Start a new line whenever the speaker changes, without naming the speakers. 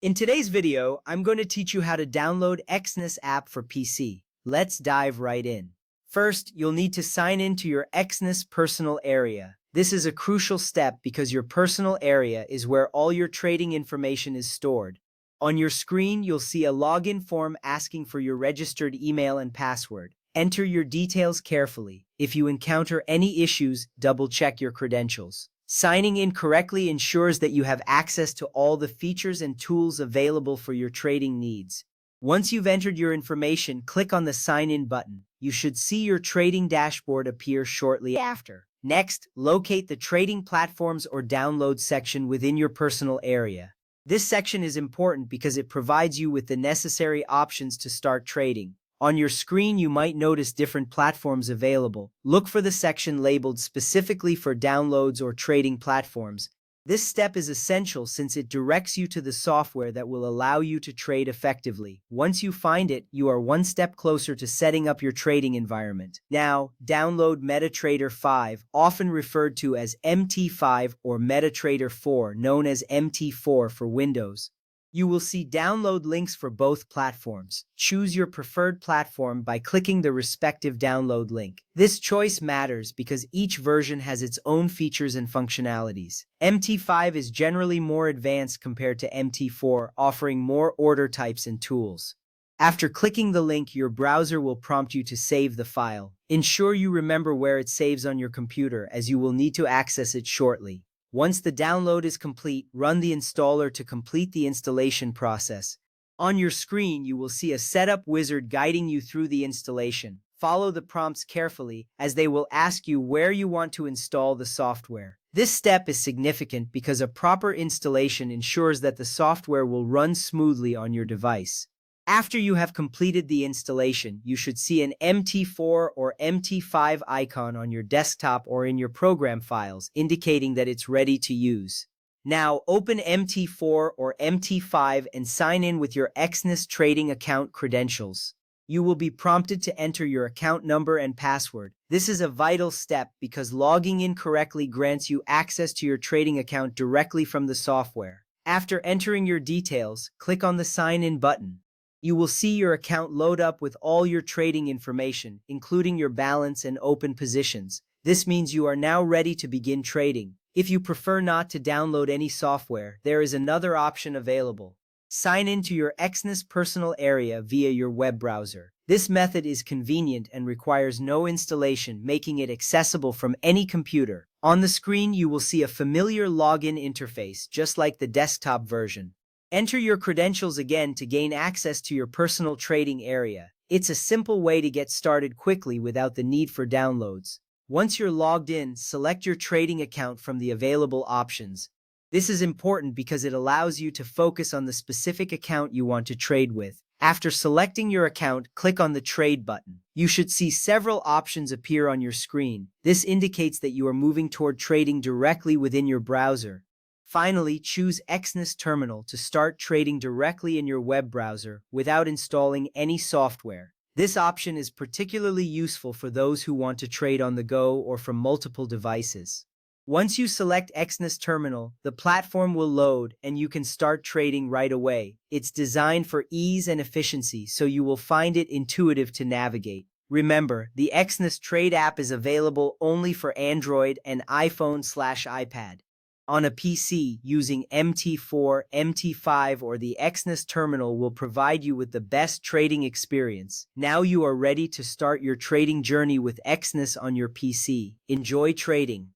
In today's video, I'm going to teach you how to download Exness app for PC. Let's dive right in. First, you'll need to sign in to your Exness personal area. This is a crucial step because your personal area is where all your trading information is stored. On your screen, you'll see a login form asking for your registered email and password. Enter your details carefully. If you encounter any issues, double-check your credentials. Signing in correctly ensures that you have access to all the features and tools available for your trading needs. Once you've entered your information, click on the Sign In button. You should see your trading dashboard appear shortly after. Next, locate the trading platforms or download section within your personal area. This section is important because it provides you with the necessary options to start trading. On your screen, you might notice different platforms available. Look for the section labeled specifically for downloads or trading platforms. This step is essential since it directs you to the software that will allow you to trade effectively. Once you find it, you are one step closer to setting up your trading environment. Now, download MetaTrader 5, often referred to as MT5 or MetaTrader 4, known as MT4 for Windows. You will see download links for both platforms. Choose your preferred platform by clicking the respective download link. This choice matters because each version has its own features and functionalities. MT5 is generally more advanced compared to MT4, offering more order types and tools. After clicking the link, your browser will prompt you to save the file. Ensure you remember where it saves on your computer, as you will need to access it shortly. Once the download is complete, run the installer to complete the installation process. On your screen, you will see a setup wizard guiding you through the installation. Follow the prompts carefully, as they will ask you where you want to install the software. This step is significant because a proper installation ensures that the software will run smoothly on your device. After you have completed the installation, you should see an MT4 or MT5 icon on your desktop or in your program files, indicating that it's ready to use. Now, open MT4 or MT5 and sign in with your Exness trading account credentials. You will be prompted to enter your account number and password. This is a vital step because logging in correctly grants you access to your trading account directly from the software. After entering your details, click on the Sign In button. You will see your account load up with all your trading information, including your balance and open positions. This means you are now ready to begin trading. If you prefer not to download any software, there is another option available. Sign into your Exness personal area via your web browser. This method is convenient and requires no installation, making it accessible from any computer. On the screen, you will see a familiar login interface, just like the desktop version. Enter your credentials again to gain access to your personal trading area. It's a simple way to get started quickly without the need for downloads. Once you're logged in, select your trading account from the available options. This is important because it allows you to focus on the specific account you want to trade with. After selecting your account, click on the Trade button. You should see several options appear on your screen. This indicates that you are moving toward trading directly within your browser. Finally, choose Exness Terminal to start trading directly in your web browser without installing any software. This option is particularly useful for those who want to trade on the go or from multiple devices. Once you select Exness Terminal, the platform will load and you can start trading right away. It's designed for ease and efficiency, so you will find it intuitive to navigate. Remember, the Exness Trade app is available only for Android and iPhone/iPad. On a PC, using MT4, MT5, or the Exness terminal will provide you with the best trading experience. Now you are ready to start your trading journey with Exness on your PC. Enjoy trading.